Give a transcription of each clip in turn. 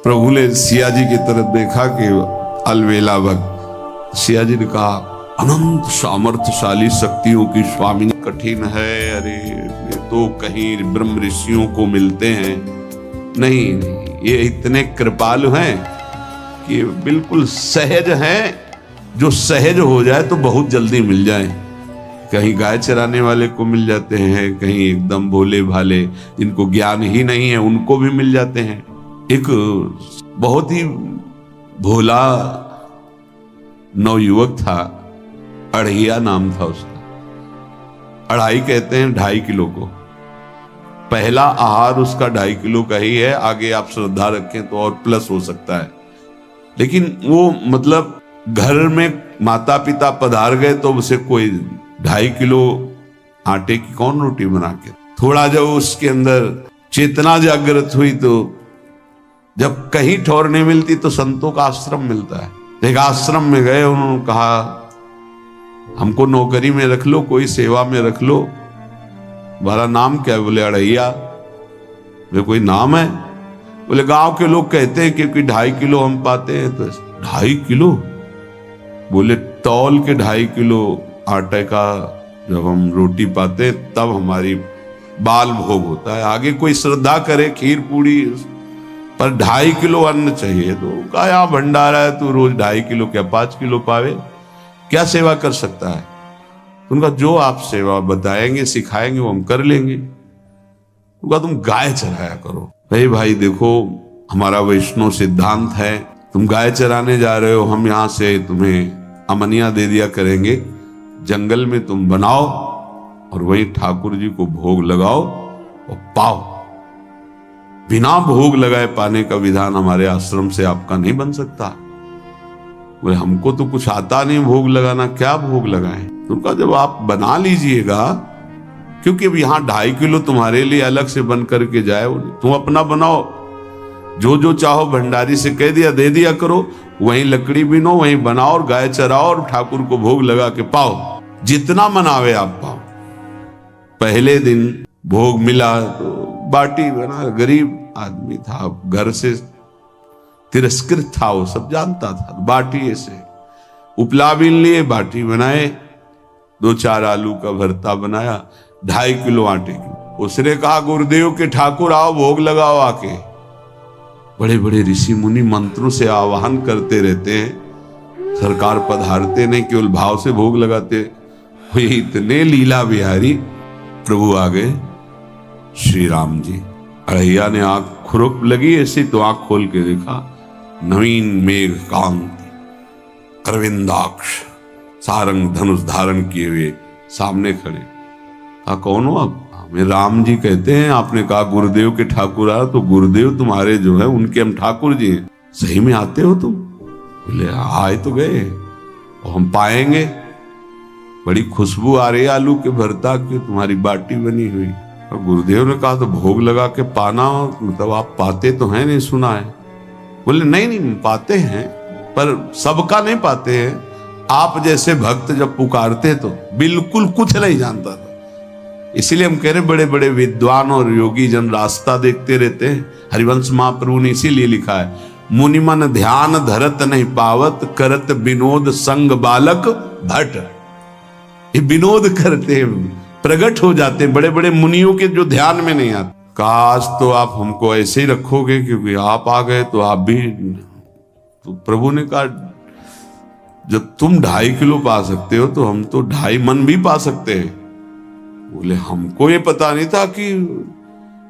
प्रभु ने सिया जी की तरफ देखा कि अलवेला भक्त। सिया जी ने कहा, अनंत सामर्थ्यशाली शक्तियों की स्वामी कठिन है। अरे ये तो कहीं ब्रह्म ऋषियों को मिलते हैं। नहीं, ये इतने कृपालु हैं कि बिल्कुल सहज हैं। जो सहज हो जाए तो बहुत जल्दी मिल जाए। कहीं गाय चराने वाले को मिल जाते हैं, कहीं एकदम भोले भाले जिनको ज्ञान ही नहीं है उनको भी मिल जाते हैं। एक बहुत ही भोला नवयुवक था, अढ़िया नाम था उसका। अढ़ाई कहते हैं 2.5 किलो को। पहला आहार उसका 2.5 किलो का ही है। आगे आप श्रद्धा रखें तो और प्लस हो सकता है। लेकिन वो मतलब घर में माता पिता पधार गए तो उसे कोई 2.5 किलो आटे की कौन रोटी बना के। थोड़ा जब उसके अंदर चेतना जागृत हुई तो जब कहीं ठौर नहीं मिलती तो संतों का आश्रम मिलता है। एक आश्रम में गए, उन्होंने कहा हमको नौकरी में रख लो, कोई सेवा में रख लो। तुम्हारा नाम क्या है? बोले अढ़ैया। बोले कोई नाम है? बोले गांव के लोग कहते हैं क्योंकि 2.5 किलो हम पाते हैं। तो 2.5 किलो? बोले तौल के 2.5 किलो आटे का जब हम रोटी पाते तब हमारी बाल भोग होता है। आगे कोई श्रद्धा करे खीर पूड़ी, पर 2.5 किलो अन्न चाहिए। तो कहा यहाँ भंडारा है, तू रोज 2.5 किलो क्या 5 किलो पावे, क्या सेवा कर सकता है? उनका जो आप सेवा बताएंगे सिखाएंगे वो हम कर लेंगे। उनका तुम गाय चराया करो। भाई देखो, हमारा वैष्णव सिद्धांत है, तुम गाय चराने जा रहे हो, हम यहां से तुम्हें अमनिया दे दिया करेंगे। जंगल में तुम बनाओ और वहीं ठाकुर जी को भोग लगाओ और पाओ। बिना भोग लगाए पाने का विधान हमारे आश्रम से आपका नहीं बन सकता। बोले हमको तो कुछ आता नहीं भोग लगाना, क्या भोग लगाएं? तो उनका जब आप बना लीजिएगा, क्योंकि अब यहाँ 2.5 किलो तुम्हारे लिए अलग से बन करके जाए, तुम अपना बनाओ। जो जो चाहो भंडारी से कह दिया दे दिया करो, वहीं लकड़ी बिनो, वहीं बनाओ और गाय चराओ और ठाकुर को भोग लगा के पाओ। जितना मनावे आप पाओ। पहले दिन भोग मिला तो बाटी बना, गरीब आदमी था, घर से तिरस्कृत था, वो सब जानता था। बाटी ऐसे उपला बीन लिए, बाटी बनाए, 2-4 आलू का भरता बनाया, 2.5 किलो आटे की। उसने कहा गुरुदेव के ठाकुर आओ भोग लगाओ आके। बड़े बड़े ऋषि मुनि मंत्रों से आवाहन करते रहते हैं, सरकार पधारते नहीं, केवल भाव से भोग लगाते। ये इतने लीला बिहारी प्रभु आ गए, श्री राम जी। अढ़ैया ने आंख खुरक लगी ऐसी तो आंख खोल के देखा, नवीन मेघ कांति, अरविंदाक्ष, सारंग धनुष धारण किए हुए सामने खड़े। कहा कौन हो आप? हमें राम जी कहते हैं। आपने कहा गुरुदेव के ठाकुर आ, तो गुरुदेव तुम्हारे जो है उनके हम ठाकुर जी हैं। सही में आते हो तुम? बोले आए तो गए और हम पाएंगे। बड़ी खुशबू आ रही है आलू के भरता की, तुम्हारी बाटी बनी हुई। और गुरुदेव ने कहा तो भोग लगा के पाना, मतलब आप पाते तो हैं? नहीं सुना है। बोले नहीं पाते हैं, पर सबका नहीं पाते हैं। आप जैसे भक्त जब पुकारते तो बिल्कुल कुछ नहीं जानता था। इसीलिए हम कह रहे बड़े बड़े विद्वान और योगी जन रास्ता देखते रहते हैं। हरिवंश महाप्रभु ने इसीलिए लिखा है, मुनिमन ध्यान धरत नहीं पावत, करत विनोद संग बालक भट। ये विनोद करते हैं, प्रकट हो जाते हैं बड़े बड़े मुनियों के जो ध्यान में नहीं आते। काश तो आप हमको ऐसे ही रखोगे, क्योंकि आप आ गए तो आप भी। तो प्रभु ने कहा जब तुम 2.5 किलो पा सकते हो तो हम तो 2.5 मन भी पा सकते हैं। बोले हमको ये पता नहीं था कि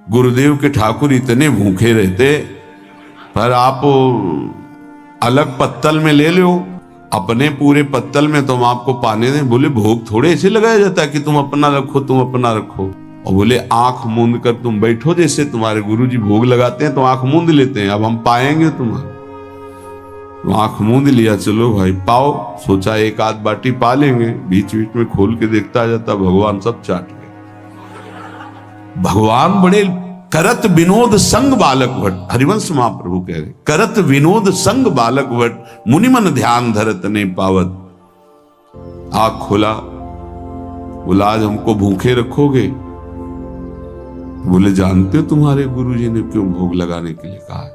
गुरुदेव के ठाकुर इतने भूखे रहते, पर आप अलग पत्तल में ले लो, अपने पूरे पत्तल में तुम आपको पाने दें। बोले भोग थोड़े ऐसे लगाया जाता है कि तुम अपना रखो तुम अपना रखो। और बोले आंख मूंद कर तुम बैठो, जैसे तुम्हारे गुरुजी भोग लगाते हैं तो आंख मूंद लेते हैं, अब हम पाएंगे तुम्हारे। तो आंख मूंद लिया, चलो भाई पाओ। सोचा एक आध बाटी पा लेंगे, बीच बीच में खोल के देखता जाता, भगवान सब चाट गए। भगवान बड़े करत विनोद संग बालक भट, हरिवंश महाप्रभु कह रहे, करत विनोद संग बालक भट, मुनिमन ध्यान धरत नहीं पावत। आंख खोला, बोला आज हमको भूखे रखोगे? बोले जानते हो तुम्हारे गुरुजी ने क्यों भोग लगाने के लिए कहा है?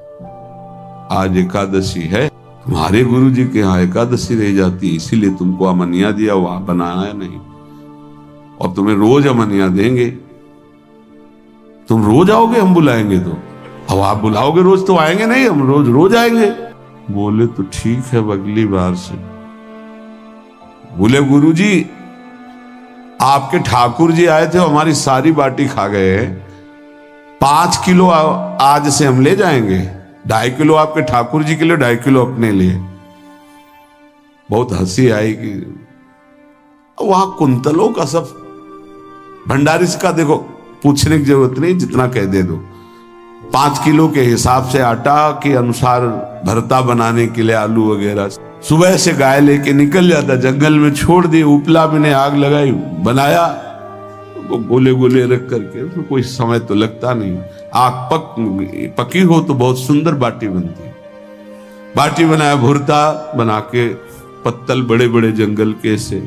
आज एकादशी है, तुम्हारे गुरु जी के यहाँ एकादशी रह जाती, इसीलिए तुमको अमनिया दिया, वहां बनाया नहीं, और तुम्हें रोज अमनिया देंगे। तुम रोज आओगे, हम बुलाएंगे तो? अब आप बुलाओगे रोज तो आएंगे नहीं, हम रोज रोज आएंगे। बोले तो ठीक है, अगली बार से। बोले गुरु जी आपके ठाकुर जी आए थे, हमारी सारी बाटी खा गए, 5 किलो आज से हम ले जाएंगे, 2.5 किलो आपके ठाकुर जी के लिए, 2.5 किलो अपने लिए। बहुत हंसी आई कि वहां कुंतलों का सब भंडारी का देखो, पूछने की जरूरत नहीं, जितना कह दे दो। 5 किलो के हिसाब से आटा के अनुसार भरता बनाने के लिए आलू वगैरह सुबह से गाय लेके निकल जाता, जंगल में छोड़ दिए, उपला में ने आग लगाई, बनाया, वो गोले गोले रख करके, उसमें कोई समय तो लगता नहीं। आग पकी हो तो बहुत सुंदर बाटी बनती है। बाटी बनाया, भुरता बना के, पत्तल बड़े बड़े जंगल के से।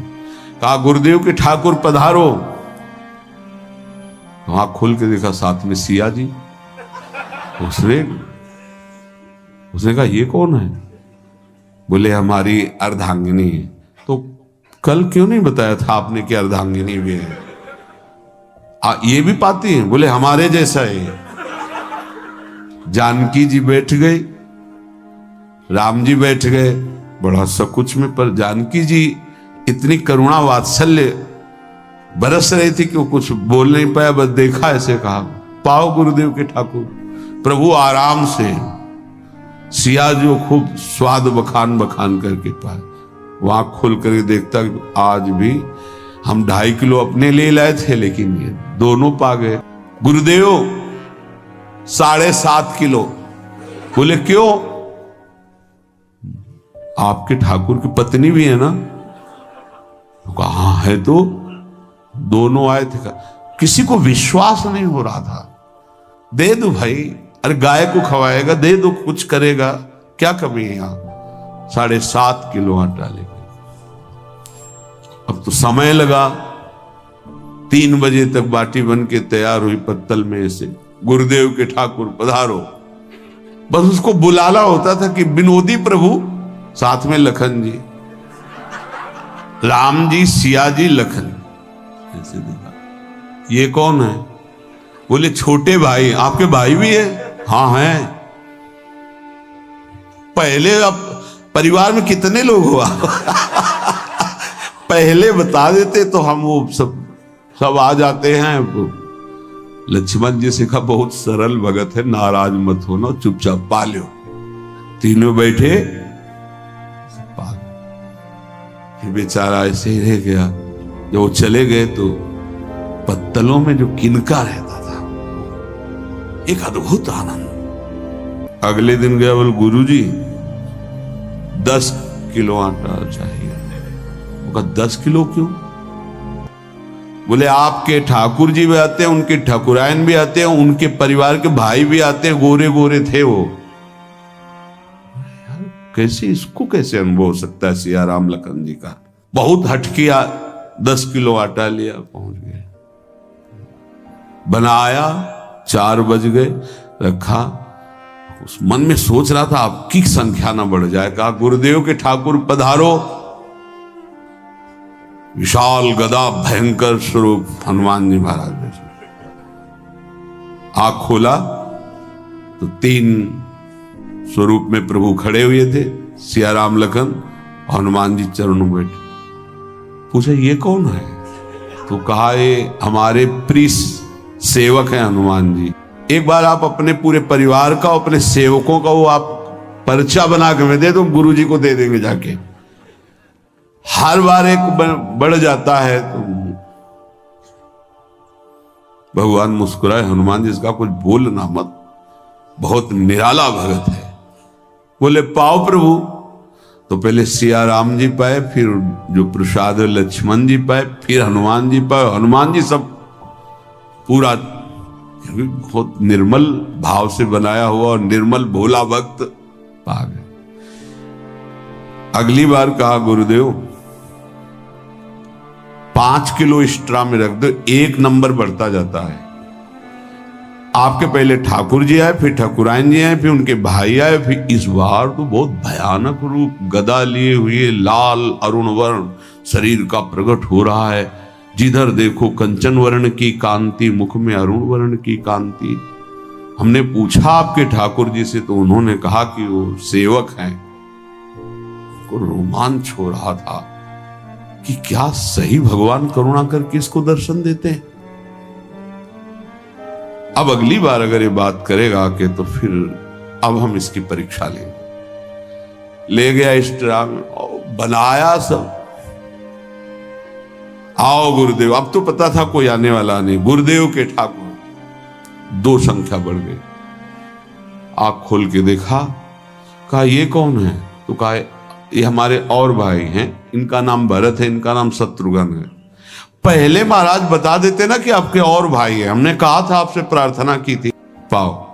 कहा गुरुदेव के ठाकुर पधारो। आंख खोल के देखा, साथ में सिया जी। उसने कहा ये कौन है? बोले हमारी अर्धांगिनी है। तो कल क्यों नहीं बताया था आपने कि अर्धांगिनी भी है? ये भी पाती है? बोले हमारे जैसा है। जानकी जी बैठ गई, राम जी बैठ गए, बड़ा सकुच में, पर जानकी जी इतनी करुणा वात्सल्य बरस रही थी कि वो कुछ बोल नहीं पाया, बस देखा, ऐसे कहा पाओ गुरुदेव के ठाकुर। प्रभु आराम से, सिया जो खूब स्वाद बखान बखान करके पाए, वहां खोल कर देखता आज भी हम 2.5 किलो अपने लिए लाए थे, लेकिन ये दोनों पा गए। गुरुदेव 7.5 किलो। बोले क्यों? आपके ठाकुर की पत्नी भी है ना? कहा है, तो दोनों आए थे। किसी को विश्वास नहीं हो रहा था। दे दो भाई, अरे गाय को खवाएगा, दे दो, कुछ करेगा, क्या कमी है यहां? 7.5 किलो आटा ले गए। अब तो समय लगा, 3 बजे तक बाटी बन के तैयार हुई पत्तल में से। गुरुदेव के ठाकुर पधारो। बस उसको बुलाना होता था कि विनोदी प्रभु, साथ में लखन जी, राम जी, सिया जी, लखन। ऐसे देखा, ये कौन है? बोले छोटे भाई। आपके भाई भी है? हाँ है। पहले अब परिवार में कितने लोग हुआ? पहले बता देते तो हम वो सब आ जाते हैं। लक्ष्मण जी से कहा बहुत सरल भगत है, नाराज मत होना, चुपचाप पालो। तीनों बैठे, बेचारा ऐसे ही रह गया। जब वो चले गए तो पत्तलों में जो किनका रहता था, एक अद्भुत आनंद। अगले दिन गया, बोल गुरुजी 10 किलो आटा चाहिए। वो कहा 10 किलो क्यों? बोले आपके ठाकुर जी भी आते हैं, उनके ठाकुरायन भी आते हैं, उनके परिवार के भाई भी आते हैं, गोरे गोरे थे वो। कैसे, इसको कैसे अनुभव हो सकता है? सिया राम लखन जी का बहुत हट किया। 10 किलो आटा लिया, पहुंच गए, बनाया, 4 बज गए, रखा। उस मन में सोच रहा था आपकी संख्या ना बढ़ जाए। कहा गुरुदेव के ठाकुर पधारो। विशाल गदा, भयंकर स्वरूप हनुमान जी महाराज ने आंख खोला तो 3 स्वरूप में प्रभु खड़े हुए थे, सिया राम लखन, हनुमान जी चरणों बैठे। पूछा ये कौन है? तो कहा ये हमारे प्रिय सेवक हैं हनुमान जी। एक बार आप अपने पूरे परिवार का, अपने सेवकों का वो आप पर्चा बना के दे दो, गुरु जी को दे देंगे जाके। हर बार एक बढ़ जाता है तो भगवान मुस्कुराए, हनुमान जी इसका कुछ बोलना मत, बहुत निराला भगत है। बोले पाओ प्रभु। तो पहले सिया राम जी पाए, फिर जो प्रसाद लक्ष्मण जी पाए, फिर हनुमान जी पाए। हनुमान जी सब पूरा बहुत निर्मल भाव से बनाया हुआ और निर्मल भोला भक्त पा गए। अगली बार कहा गुरुदेव 5 किलो एक्स्ट्रा में रख दो, 1 नंबर बढ़ता जाता है। आपके पहले ठाकुर जी आए, फिर ठाकुरायन जी आए, फिर उनके भाई आए, फिर इस बार तो बहुत भयानक रूप गदा लिए हुए लाल अरुण वर्ण शरीर का प्रकट हो रहा है। जिधर देखो कंचन वर्ण की कांति, मुख में अरुण वर्ण की कांति। हमने पूछा आपके ठाकुर जी से तो उन्होंने कहा कि वो सेवक हैं। को रोमांच हो रहा था कि क्या सही भगवान करुणा करके इसको दर्शन देते हैं। अब अगली बार अगर ये बात करेगा कि तो फिर अब हम इसकी परीक्षा लेंगे। ले गया इष्टराम, बनाया सब। आओ गुरुदेव। अब तो पता था कोई आने वाला नहीं। गुरुदेव के ठाकुर 2 संख्या बढ़ गई। आंख खोल के देखा, कहा ये कौन है? तो कहा ये हमारे और भाई हैं, इनका नाम भरत है, इनका नाम शत्रुघ्न है। पहले महाराज बता देते ना कि आपके और भाई हैं। हमने कहा था, आपसे प्रार्थना की थी। पाओ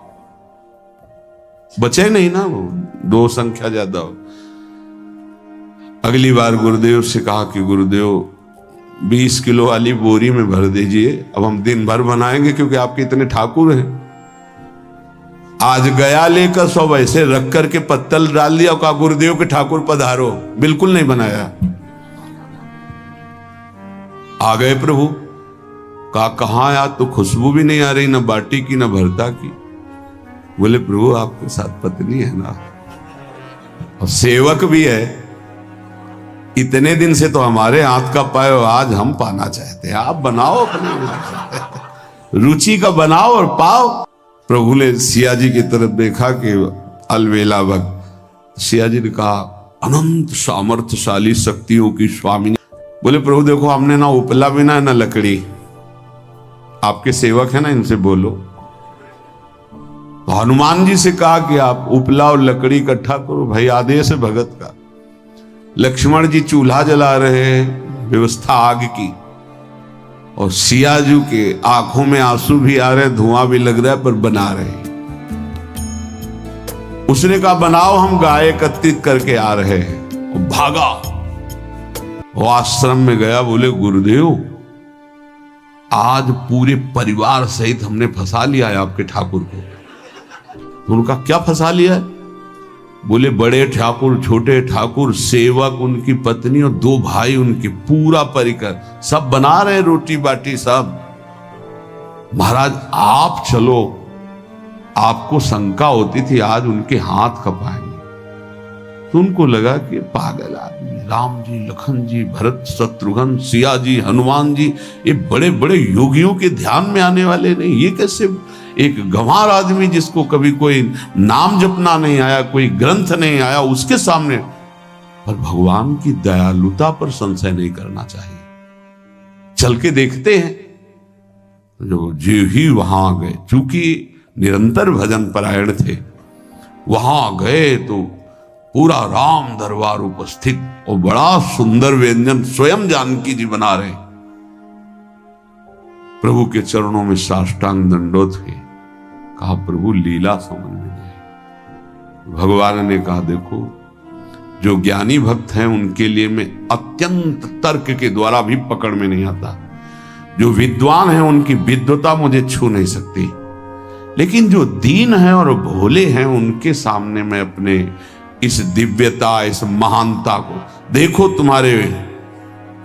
बचे नहीं ना, वो 2 संख्या ज्यादा हो। अगली बार गुरुदेव से कहा कि गुरुदेव 20 किलो वाली बोरी में भर दीजिए, अब हम दिन भर बनाएंगे क्योंकि आपके इतने ठाकुर हैं। आज गया लेकर सब ऐसे रख करके पत्तल डाल दिया और कहा गुरुदेव के ठाकुर पधारो। बिल्कुल नहीं बनाया। आ गए प्रभु। कहा कहां यार, तो खुशबू भी नहीं आ रही, ना बाटी की ना भरता की। बोले प्रभु आपके साथ पत्नी है ना, और सेवक भी है। इतने दिन से तो हमारे हाथ का पाए, आज हम पाना चाहते हैं। आप बनाओ, अपने रुचि का बनाओ और पाओ। प्रभु ने सिया जी की तरफ देखा कि अलवेला भक्त। सिया जी ने कहा अनंत सामर्थ्यशाली शक्तियों की स्वामी। बोले प्रभु देखो, हमने ना उपला बिना ना लकड़ी, आपके सेवक है ना, इनसे बोलो। तो हनुमान जी से कहा कि आप उपला और लकड़ी इकट्ठा करो, भाई आदेश है भगत का। लक्ष्मण जी चूल्हा जला रहे हैं, व्यवस्था आग की, और सियाजू के आंखों में आंसू भी आ रहे, धुआं भी लग रहा है, पर बना रहे। उसने कहा बनाओ, हम गाय एकत्रित करके आ रहे हैं। वो भागा, वो आश्रम में गया। बोले गुरुदेव आज पूरे परिवार सहित हमने फंसा लिया है आपके ठाकुर को। तो उनका क्या फंसा लिया है? बोले बड़े ठाकुर, छोटे ठाकुर, सेवक, उनकी पत्नी और 2 भाई उनके, पूरा परिकर सब बना रहे, रोटी बाटी सब। महाराज आप चलो, आपको शंका होती थी आज उनके हाथ कपाएंगे। तो उनको लगा कि पागल आदमी, राम जी, लखन जी, भरत, शत्रुघ्न, सिया जी, हनुमान जी, ये बड़े बड़े योगियों के ध्यान में आने वाले नहीं। ये कैसे एक गंवार आदमी जिसको कभी कोई नाम जपना नहीं आया, कोई ग्रंथ नहीं आया, उसके सामने। पर भगवान की दयालुता पर संशय नहीं करना चाहिए। चल के देखते हैं। जो जी ही वहां गए, चूंकि निरंतर भजन परायण थे, वहां गए तो पूरा राम दरबार उपस्थित, और बड़ा सुंदर व्यंजन स्वयं जानकी जी बना रहे। प्रभु के चरणों में साष्टांग दंडोत हुए। कहा प्रभु लीला समझ में नहीं। भगवान ने कहा देखो, जो ज्ञानी भक्त हैं उनके लिए मैं अत्यंत तर्क के द्वारा भी पकड़ में नहीं आता। जो विद्वान हैं उनकी विद्वता मुझे छू नहीं सकती, लेकिन जो दीन हैं और भोले हैं उनके सामने मैं अपने इस दिव्यता, इस महानता को देखो। तुम्हारे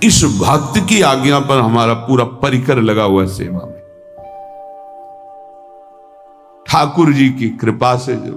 इस भक्त की आज्ञा पर हमारा पूरा परिकर लगा हुआ है सेवा में। ठाकुर जी की कृपा से जो